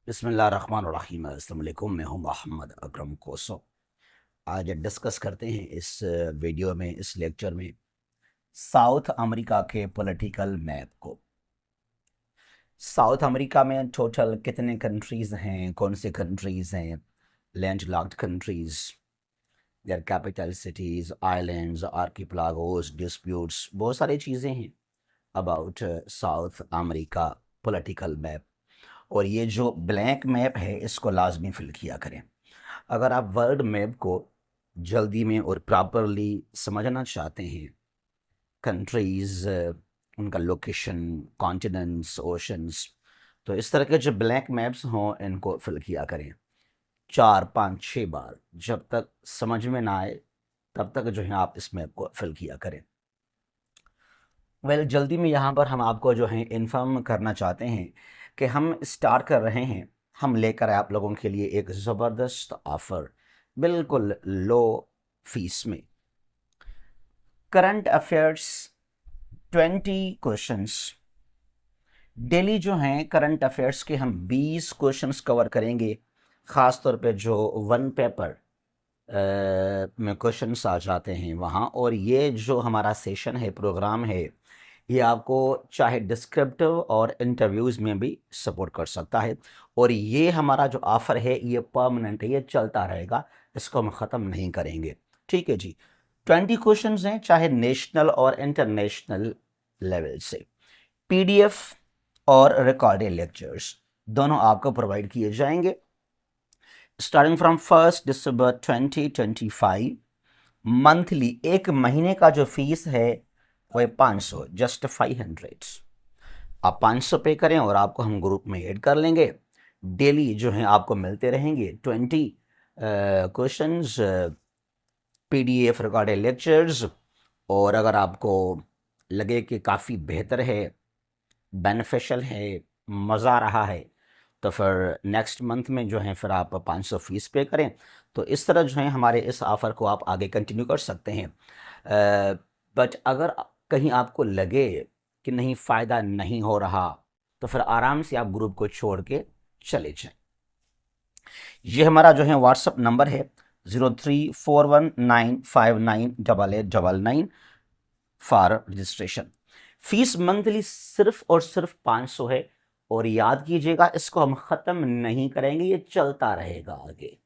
बिस्मिल्लाहिर्रहमानिर्रहीम। अस्सलाम वालेकुम। मैं हूं मोहम्मद अकरम कोसो। आज डिस्कस करते हैं इस वीडियो में, इस लेक्चर में, साउथ अमेरिका के पॉलिटिकल मैप को। साउथ अमेरिका में टोटल कितने कंट्रीज़ हैं, कौन से कंट्रीज़ हैं, landlocked countries, their capital cities, islands, archipelagos, disputes, बहुत सारी चीज़ें हैं about South America political map. और ये जो ब्लैंक मैप है इसको लाजमी फिल किया करें। अगर आप वर्ल्ड मैप को जल्दी में और प्रॉपरली समझना चाहते हैं, कंट्रीज़, उनका लोकेशन, कॉन्टिनेंट्स, ओशंस, तो इस तरह के जो ब्लैंक मैप्स हों इनको फिल किया करें 4 5 6 बार। जब तक समझ में ना आए तब तक जो है आप इस मैप को फिल किया करें। जल्दी में यहाँ पर हम आपको जो है इन्फॉर्म करना चाहते हैं कि हम स्टार्ट कर रहे हैं, हम लेकर आए आप लोगों के लिए एक ज़बरदस्त ऑफ़र, बिल्कुल लो फीस में। करंट अफेयर्स 20 क्वेश्चंस डेली जो हैं, करंट अफेयर्स के हम 20 क्वेश्चंस कवर करेंगे। ख़ास तौर पे जो वन पेपर में क्वेश्चंस आ जाते हैं वहाँ। और ये जो हमारा सेशन है, प्रोग्राम है, ये आपको चाहे डिस्क्रिप्टिव और इंटरव्यूज़ में भी सपोर्ट कर सकता है। और ये हमारा जो ऑफ़र है ये परमानेंट है, ये चलता रहेगा, इसको हम ख़त्म नहीं करेंगे। ठीक है जी। 20 क्वेश्चंस हैं, चाहे नेशनल और इंटरनेशनल लेवल से। पीडीएफ और रिकॉर्डेड लेक्चर्स दोनों आपको प्रोवाइड किए जाएंगे स्टार्टिंग फ्रॉम 1 दिसंबर 2025। मंथली, एक महीने का जो फीस है वो है 500, जस्ट 500। आप 500 पे करें और आपको हम ग्रुप में ऐड कर लेंगे। डेली जो है आपको मिलते रहेंगे 20 क्वेश्चंस, पीडीएफ, रिकॉर्डेड लेक्चर्स। और अगर आपको लगे कि काफ़ी बेहतर है, बेनिफिशियल है, मज़ा आ रहा है, तो फिर नेक्स्ट मंथ में जो है फिर आप 500 फीस पे करें। तो इस तरह जो है हमारे इस ऑफ़र को आप आगे कंटिन्यू कर सकते हैं। बट अगर कहीं आपको लगे कि नहीं, फ़ायदा नहीं हो रहा, तो फिर आराम से आप ग्रुप को छोड़ के चले जाएं। ये हमारा जो है व्हाट्सअप नंबर है 0341959899 फॉर रजिस्ट्रेशन। फीस मंथली सिर्फ और सिर्फ 500 है। और याद कीजिएगा, इसको हम ख़त्म नहीं करेंगे, ये चलता रहेगा आगे।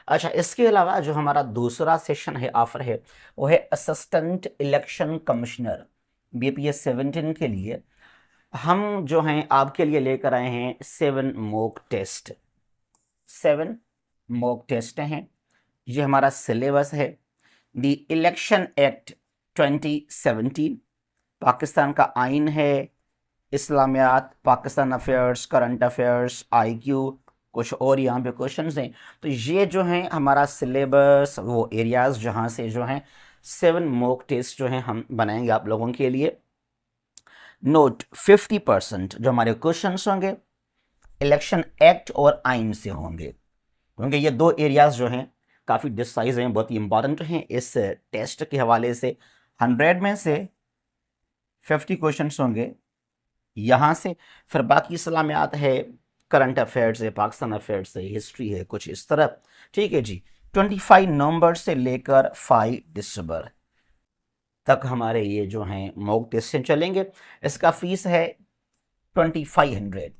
अच्छा, इसके अलावा जो हमारा दूसरा सेशन है, ऑफर है, वो है असिस्टेंट इलेक्शन कमिश्नर बीपीएस 17 के लिए। हम जो हैं आपके लिए लेकर आए हैं 7 मॉक टेस्ट। 7 मॉक टेस्ट हैं, ये हमारा सिलेबस है। द इलेक्शन एक्ट 2017, पाकिस्तान का आइन है, इस्लामियात, Pakistan affairs, current affairs, IQ, कुछ और यहाँ पे क्वेश्चंस हैं। तो ये जो है हमारा सिलेबस, वो एरियाज़ जहाँ से जो हैं 7 मॉक टेस्ट जो हैं हम बनाएंगे आप लोगों के लिए। नोट, 50% जो हमारे क्वेश्चंस होंगे इलेक्शन एक्ट और आइन से होंगे, क्योंकि ये दो एरियाज़ जो हैं काफ़ी डिसाइज हैं, बहुत ही इंपॉर्टेंट हैं इस टेस्ट के हवाले से। 100 में से 50 क्वेश्चंस होंगे यहाँ से। फिर बाकी इस्लामियात है, करंट अफेयर्स है, पाकिस्तान अफेयर्स है, हिस्ट्री है, कुछ इस तरह। ठीक है जी। 25 नवंबर से लेकर 5 दिसंबर तक हमारे ये जो हैं मॉक टेस्ट चलेंगे। इसका फीस है 2500,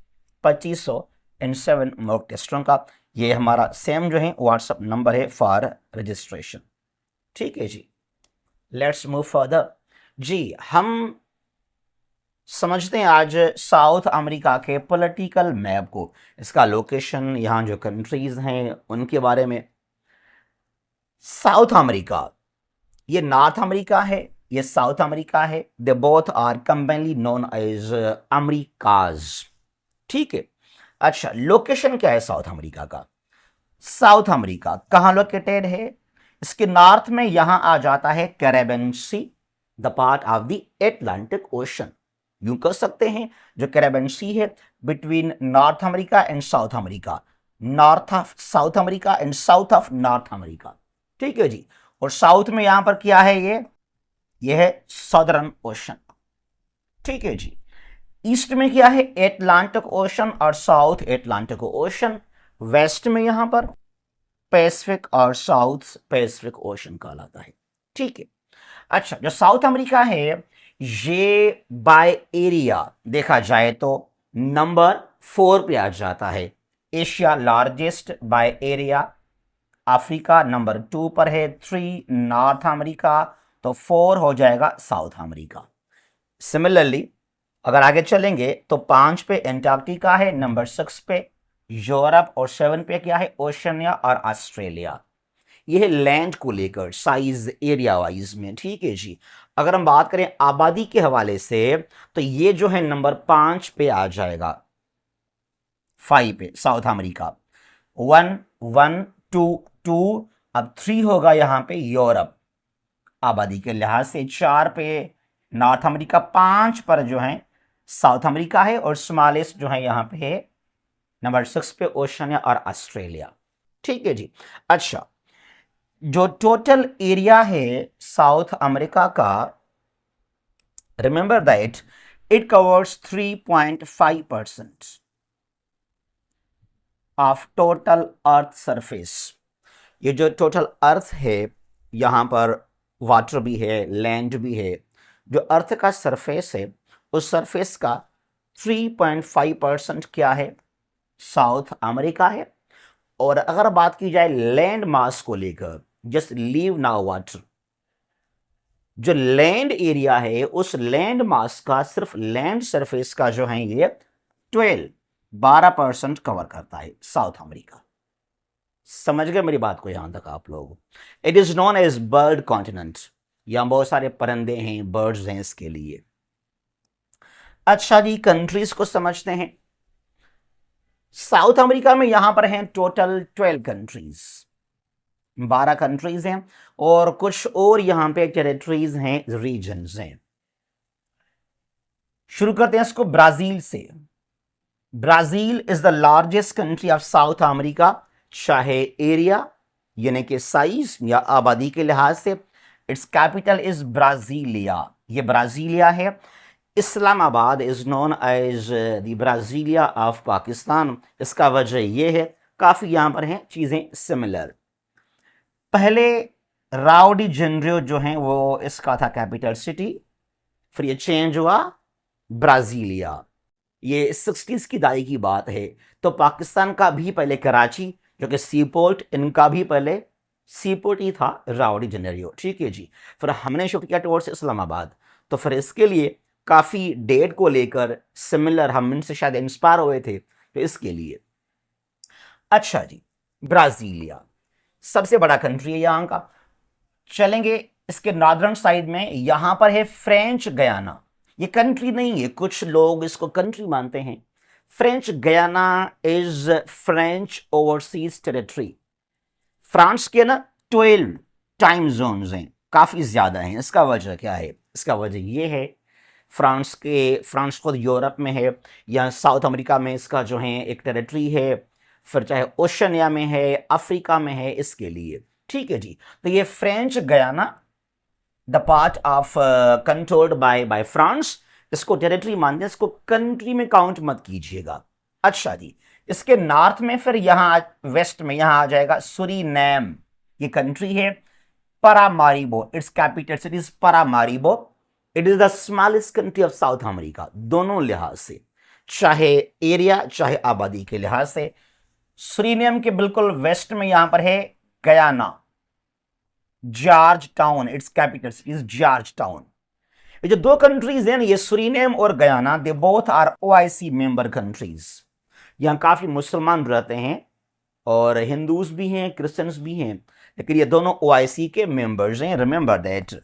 2500 इन 7 मॉक टेस्टों का। ये हमारा सेम जो है व्हाट्सअप नंबर है फॉर रजिस्ट्रेशन। ठीक है जी। Let's move further. जी, हम समझते हैं आज साउथ अमेरिका के पॉलिटिकल मैप को, इसका लोकेशन, यहाँ जो कंट्रीज़ हैं उनके बारे में। साउथ अमेरिका, ये नॉर्थ अमेरिका है, ये साउथ अमेरिका है। They both are combinedly known as Americas. ठीक है। अच्छा, लोकेशन क्या है साउथ अमेरिका का? साउथ अमेरिका कहाँ लोकेटेड है? इसके नॉर्थ में यहां आ जाता है Caribbean Sea, the part of the Atlantic Ocean. यूं कह सकते हैं जो कैरेबियन सी है between North America and South America, north of South America and south of north America. ठीक है जी। और साउथ में यहां पर क्या है? ये है सदर्न ओशन। ठीक है जी। ईस्ट में क्या है, एटलांटिक ओशन और साउथ एटलांटिक ओशन। वेस्ट में यहां पर पैसिफिक और साउथ पैसिफिक ओशन कहलाता है। ठीक है। अच्छा, जो साउथ अमेरिका है ये बाय एरिया देखा जाए तो नंबर 4 पे आ जाता है। Asia largest by area, Africa number 2 पर है, 3 नॉर्थ अमेरिका, तो 4 हो जाएगा साउथ अमेरिका। सिमिलरली अगर आगे चलेंगे तो 5 पे एंटार्क्टिका है, नंबर 6 पे यूरोप, और 7 पे क्या है, ओशनिया और ऑस्ट्रेलिया। ये है लैंड को लेकर साइज एरिया वाइज में। ठीक है जी। अगर हम बात करें आबादी के हवाले से तो ये जो है नंबर 5 पे आ जाएगा, 5 पे साउथ अमेरिका, 1 1 2 2, अब 3 होगा यहां पे यूरोप आबादी के लिहाज से, 4 पे नॉर्थ अमेरिका, 5 पर जो है साउथ अमेरिका है, और स्मॉलेस्ट जो है यहां पे है नंबर 6 पे ओशनिया और ऑस्ट्रेलिया। ठीक है जी। अच्छा, जो टोटल एरिया है साउथ अमेरिका का, remember that it covers 3.5% of total earth surface. ये जो टोटल अर्थ है यहां पर वाटर भी है, लैंड भी है, जो अर्थ का सरफेस है उस सरफेस का 3.5% क्या है, साउथ अमेरिका है। और अगर बात की जाए लैंड मास को लेकर, जस्ट लीव नाउ वाटर, जो लैंड एरिया है उस लैंड मास का, सिर्फ लैंड सरफेस का जो है ये 12% कवर करता है साउथ अमेरिका। समझ गए मेरी बात को यहां तक आप लोग? It is known as bird continent. यहां बहुत सारे परिंदे हैं, बर्ड्स हैं इसके लिए। अच्छा जी, कंट्रीज को समझते हैं। साउथ अमेरिका में यहां पर हैं टोटल 12 कंट्रीज, 12 कंट्रीज हैं, और कुछ और यहां पे टेरिटरीज हैं, रीजन्स हैं। शुरू करते हैं इसको ब्राजील से। Brazil is the largest country of South America, चाहे एरिया यानी कि साइज या आबादी के लिहाज से। इट्स कैपिटल इज ब्राजीलिया, ये ब्राजीलिया है। Islamabad is known as the Brasilia of Pakistan. इसका वजह यह है, काफी यहां पर हैं चीजें सिमिलर। पहले राओ डी जेनेरियो जो है वो इसका था कैपिटल सिटी, फिर ये चेंज हुआ ब्राजीलिया। ये 60s की दाई की बात है। तो पाकिस्तान का भी पहले कराची जो कि सी पोर्ट, इनका भी पहले सी पोर्ट ही था, राओ डी जेनेरियो। ठीक है जी। फिर हमने शिफ्ट किया टुवर्ड्स इस्लामाबाद, तो फिर इसके लिए काफी डेट को लेकर सिमिलर, हम इनसे शायद इंस्पायर हुए थे, तो इसके लिए। अच्छा जी, ब्राजीलिया सबसे बड़ा कंट्री है यहां का। चलेंगे इसके नॉर्दर्न साइड में, यहां पर है फ्रेंच गयाना। ये कंट्री नहीं है, कुछ लोग इसको कंट्री मानते हैं। French Guiana is French overseas territory. France के ना 12 टाइम जोन्स हैं, काफी ज्यादा हैं। इसका वजह क्या है? इसका वजह यह है, फ्रांस खुद यूरोप में है, या साउथ अमेरिका में इसका जो है एक टेरिटरी है, फिर चाहे ओशनिया में है, अफ्रीका में है, इसके लिए। ठीक है जी। तो ये French Guiana, the part of controlled by France, इसको टेरिटरी मानते हैं, इसको कंट्री में काउंट मत कीजिएगा। अच्छा जी, इसके नॉर्थ में फिर यहां वेस्ट में यहां आ जाएगा सुरीनेम, ये कंट्री है। Paramaribo, its capital city is Paramaribo. It is the smallest country of South America, दोनों लिहाज से, चाहे एरिया चाहे आबादी के लिहाज से। सुरीनेम के बिल्कुल वेस्ट में यहां पर है Guyana, Georgetown, its capital city is Georgetown. ये जो दो कंट्रीज हैं ना, ये सुरीनेम और Guyana, they both are OIC member countries. यहां काफी मुसलमान रहते हैं और हिंदूज भी हैं, क्रिश्चियंस भी हैं, लेकिन ये दोनों ओआईसी के मेंबर्स हैं। Remember that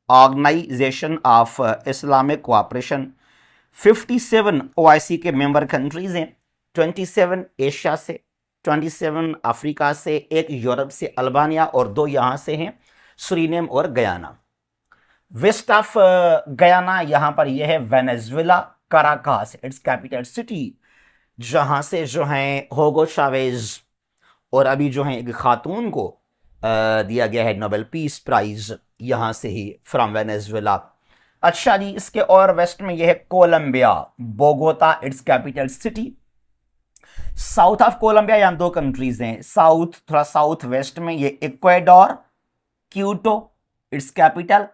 organisation of Islamic cooperation, 57 OIC के मेंबर कंट्रीज हैं, 27 एशिया से, 27 अफ्रीका से, एक यूरोप से अल्बानिया, और 2 यहां से हैं सुरीनेम और गयाना। वेस्ट ऑफ गयाना यहां पर यह है Venezuela, Caracas, it's capital city, जहां से जो है होगो चावेज और अभी जो है एक खातून को दिया गया है नोबेल पीस प्राइज, यहां से ही, फ्रॉम वेनेजुएला। अच्छा जी, इसके और वेस्ट में यह है Colombia, Bogota its capital city. South of Colombia यहाँ दो कंट्रीज हैं, साउथ थोड़ा साउथ वेस्ट में ये Ecuador, Quito it's capital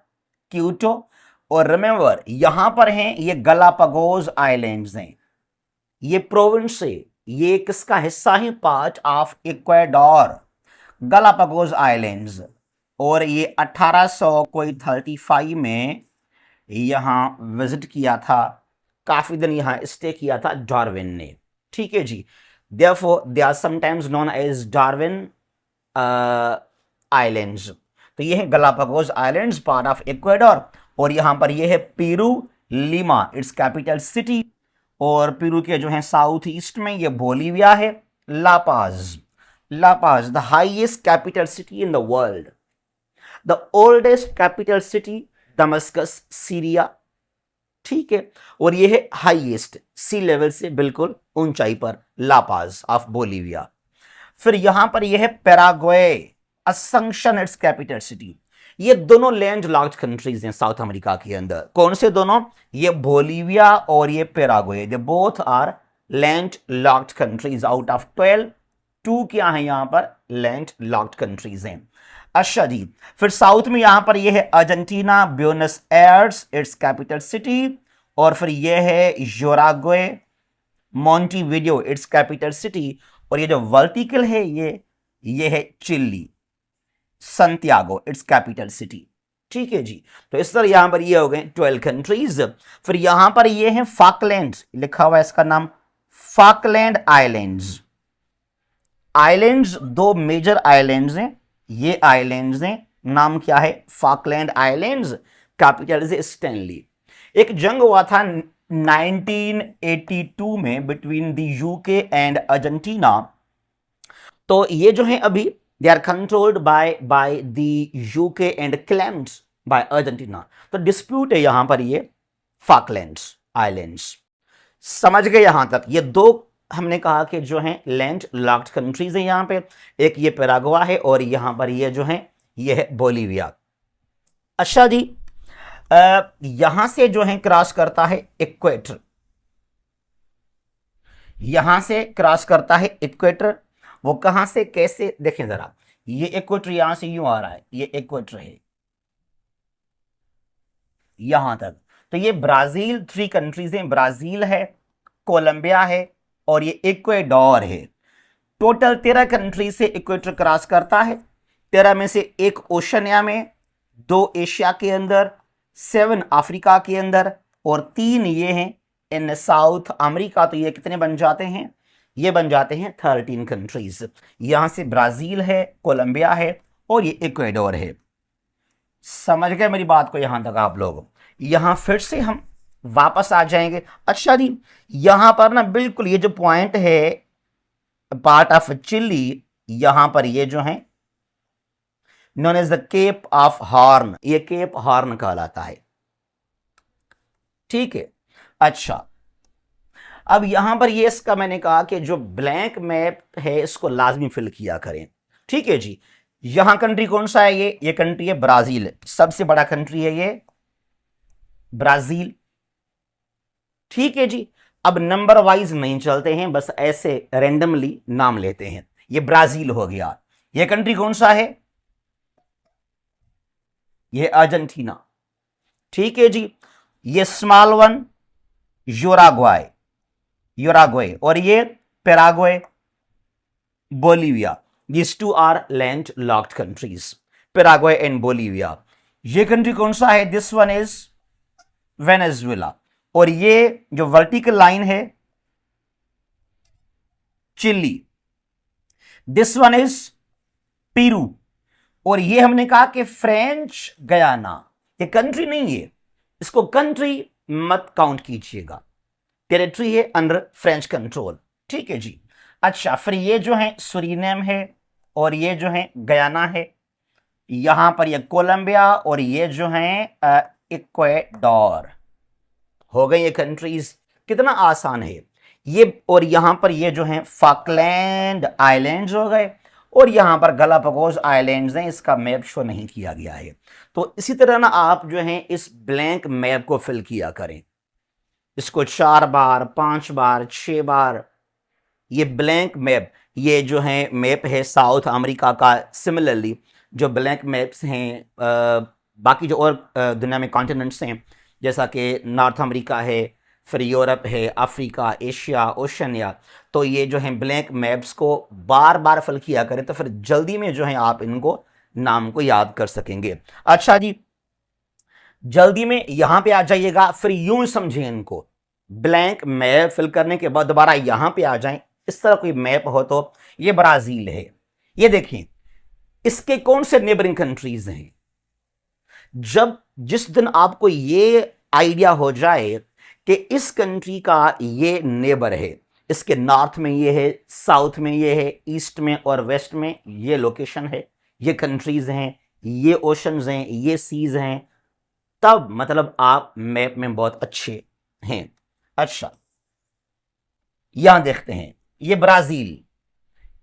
Quito. और रिमेंबर यहां पर हैं ये गलापागोस आइलैंड्स हैं, ये प्रोविंस है, ये किसका हिस्सा है, part of Ecuador, Galapagos islands. और ये 1835 में यहां विजिट किया था, काफी दिन यहां स्टे किया था डार्विन ने। ठीक है जी, therefore they are sometimes known as Darwin islands. तो ये है Galapagos islands, part of Ecuador. और यहां पर ये है Peru, Lima its capital city. और पेरू के जो है साउथ ईस्ट में ये बोलीविया है, La Paz, La Paz the highest capital city in the world, the oldest capital city Damascus, Syria. ठीक है, और ये है हाईएस्ट सी लेवल से बिल्कुल ऊंचाई पर, लापाज ऑफ बोलीविया। फिर यहां पर यह है Paraguay, Asuncion its capital city. ये दोनों लैंड लॉक्ड कंट्रीज हैं साउथ अमेरिका के अंदर। कौन से दोनों, ये बोलीविया और ये Paraguay, they both are landlocked countries out of 12। 2 क्या है यहां पर लैंड लॉक्ड कंट्रीज हैं। अच्छा जी, फिर साउथ में यहां पर यह है Argentina, Buenos Aires its capital city. और फिर यह है Uruguay, Montevideo its capital city. और ये जो वर्टिकल है ये है Chile, Santiago its capital city. ठीक है जी, तो इस तरह यहां पर ये हो गए 12 कंट्रीज। फिर यहां पर ये है फाकलैंड, लिखा हुआ है इसका नाम फाकलैंड आइलैंड्स। आइलैंड्स दो मेजर आइलैंड्स हैं, ये आइलैंड्स हैं, नाम क्या है Falkland Islands, capital is Stanley. एक जंग हुआ था 1982 में between the UK and Argentina. तो ये जो है अभी they are controlled by the UK and claimed by Argentina. तो डिस्प्यूट है यहां पर ये फाकलैंड्स आइलैंड्स। समझ गए यहां तक। ये दो हमने कहा कि जो है लैंड लॉक्ड कंट्रीज है यहां पे, एक ये पैराग्वा है और यहां पर ये जो है ये है बोलीविया। अच्छा जी, यहां से जो है क्रॉस करता है इक्वेटर, यहां से क्रॉस करता है इक्वेटर। वो कहां से कैसे देखें जरा, ये इक्वेटर यहां से यूं आ रहा है, ये इक्वेटर है यहां तक। तो ये ब्राजील, 3 कंट्रीज हैं, ब्राजील है, कोलंबिया है और ये इक्वेडोर है। टोटल 13 कंट्री से इक्वेटर क्रॉस करता है। 13 में से 1 ओशनिया में, 2 एशिया के अंदर, 7 अफ्रीका के अंदर और 3 ये हैं इन साउथ अमेरिका। तो ये कितने बन जाते हैं, ये बन जाते हैं 13 कंट्रीज। यहां से ब्राजील है, कोलंबिया है और ये इक्वेडोर है। समझ गए मेरी बात को यहां तक आप लोग। यहां फिर से हम वापस आ जाएंगे। अच्छा जी, यहां पर ना बिल्कुल ये जो पॉइंट है पार्ट ऑफ चिली, यहां पर ये जो है known as the Cape of Horn, ये केप हॉर्न कहलाता है। ठीक है, अच्छा अब यहां पर ये इसका मैंने कहा कि जो ब्लैंक मैप है इसको लाजमी फिल किया करें। ठीक है जी, यहां कंट्री कौन सा है, ये कंट्री है ब्राजील, सबसे बड़ा कंट्री है ये ब्राजील। ठीक है जी, अब नंबर वाइज नहीं चलते हैं, बस ऐसे रैंडमली नाम लेते हैं। ये ब्राजील हो गया। ये कंट्री कौन सा है, ये अर्जेंटीना। ठीक है जी, ये स्मॉल वन यूरुग्वे, यूरुग्वे और ये Paraguay, Bolivia. These two are landlocked countries, Paraguay and Bolivia. ये कंट्री कौन सा है, दिस वन इज वेनेजुएला। और ये जो वर्टिकल लाइन है Chile, this one is Peru. और ये हमने कहा कि फ्रेंच गयाना, ये कंट्री नहीं है, इसको कंट्री मत काउंट कीजिएगा, टेरिटरी है अंडर फ्रेंच कंट्रोल। ठीक है जी, अच्छा फिर ये जो है सुरीनेम है और ये जो है गयाना है, यहां पर ये कोलंबिया और ये जो है इक्वेडोर। हो गई ये कंट्रीज, कितना आसान है ये। और यहां पर ये जो है फाकलैंड आइलैंड्स हो गए और यहाँ पर गलापागोस आइलैंड्स हैं, इसका मैप शो नहीं किया गया है। तो इसी तरह ना आप जो है इस ब्लैंक मैप को फिल किया करें, इसको 4 बार 5 बार 6 बार। ये ब्लैंक मैप, ये जो है मैप है साउथ अमेरिका का। सिमिलरली जो ब्लैंक मैप्स हैं बाकी जो और दुनिया में कॉन्टिनेंट्स हैं, जैसा कि नॉर्थ अमेरिका है, फिर यूरोप है, अफ्रीका, एशिया, ओशनिया, तो ये जो है ब्लैंक मैप्स को बार बार फिल किया करें, तो फिर जल्दी में जो है आप इनको नाम को याद कर सकेंगे। अच्छा जी, जल्दी में यहां पे आ जाइएगा, फिर यूं समझें इनको, ब्लैंक मैप फिल करने के बाद दोबारा यहां पे आ जाएं। इस तरह कोई मैप हो तो ये ब्राजील है, ये देखें, इसके कौन से नेबरिंग कंट्रीज हैं। जब जिस दिन आपको ये आइडिया हो जाए कि इस कंट्री का ये नेबर है, इसके नॉर्थ में ये है, साउथ में ये है, ईस्ट में और वेस्ट में ये लोकेशन है, ये कंट्रीज हैं, ये ओशंस हैं, ये सीज हैं, तब मतलब आप मैप में बहुत अच्छे हैं। अच्छा, यहां देखते हैं, ये ब्राजील,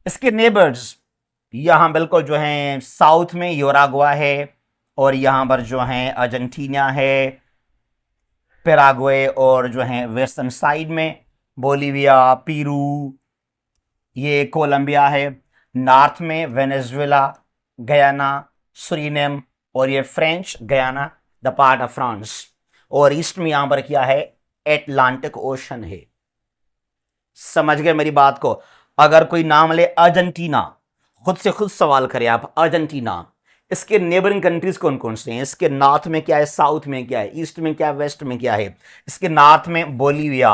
इसके नेबर्स यहां बिल्कुल जो है साउथ में यूराग्वा है, और यहां पर जो है अर्जेंटीना है, पैराग्वे, और जो है वेस्टर्न साइड में बोलिविया, पेरू, ये कोलंबिया है, नॉर्थ में वेनेजुएला, गयाना, सुरीनेम, और ये French Guiana, the part of France, और ईस्ट में यहां पर क्या है, एटलांटिक ओशन है। समझ गए मेरी बात को। अगर कोई नाम ले अर्जेंटीना, खुद से खुद सवाल करें आप, अर्जेंटीना, इसके नेबरिंग कंट्रीज कौन कौन से हैं, इसके नॉर्थ में क्या है, साउथ में क्या है, ईस्ट में क्या है, वेस्ट में क्या है। इसके नॉर्थ में बोलिविया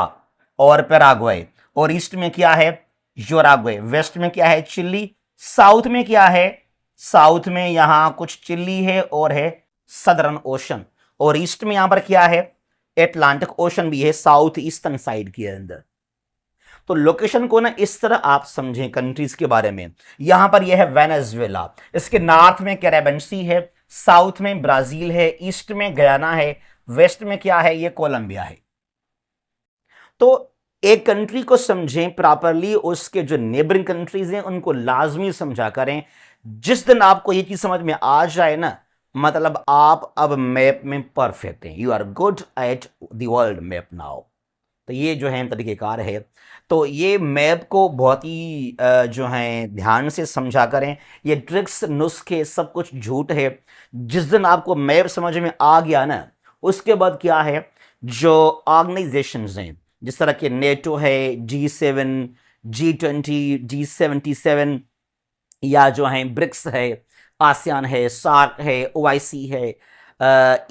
और पैराग्वे, और ईस्ट में क्या है, यूराग्वे, वेस्ट में क्या है, चिली, साउथ में क्या है, साउथ में यहां कुछ चिली है और है सदर्न ओशन, और ईस्ट में यहां पर क्या है, एटलांटिक ओशन भी है साउथ ईस्टर्न साइड के अंदर। तो लोकेशन को ना इस तरह आप समझें कंट्रीज के बारे में। यहां पर यह है वेनेजुएला, इसके नॉर्थ में कैरेबियन सी है, साउथ में ब्राजील है, ईस्ट में गयाना है, वेस्ट में क्या है, ये कोलंबिया है। तो एक कंट्री को समझें प्रॉपरली, उसके जो नेबरिंग कंट्रीज हैं उनको लाजमी समझा करें। जिस दिन आपको ये चीज समझ में आ जाए ना, मतलब आप अब मैप में परफेक्ट हैं, you are good at the world map now. तो ये जो है तरीक़ेकार है। तो ये मैप को बहुत ही जो है ध्यान से समझा करें। ये ट्रिक्स नुस्खे सब कुछ झूठ है। जिस दिन आपको मैप समझ में आ गया ना, उसके बाद क्या है, जो ऑर्गेनाइजेशंस हैं जिस तरह के नेटो है, G7, G20, G77, या जो है ब्रिक्स है, आसियान है, सार्क है, OIC है,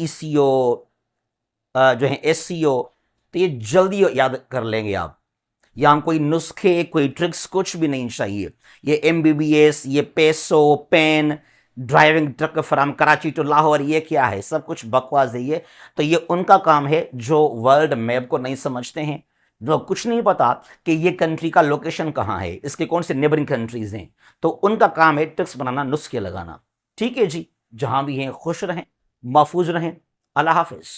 ECO, जो है SCO, तो ये जल्दी याद कर लेंगे आप। यहाँ कोई नुस्खे कोई ट्रिक्स कुछ भी नहीं चाहिए। ये MBBS, ये peso, pen, driving truck from Karachi to Lahore, ये क्या है, सब कुछ बकवास है ये। तो ये उनका काम है जो वर्ल्ड मैप को नहीं समझते हैं, जो कुछ नहीं पता कि ये कंट्री का लोकेशन कहाँ है, इसके कौन से नेबरिंग कंट्रीज हैं। तो उनका काम है ट्रिक्स बनाना, नुस्खे लगाना। ठीक है जी, जहां भी हैं खुश रहें, महफूज रहें। अल्लाह हाफिज।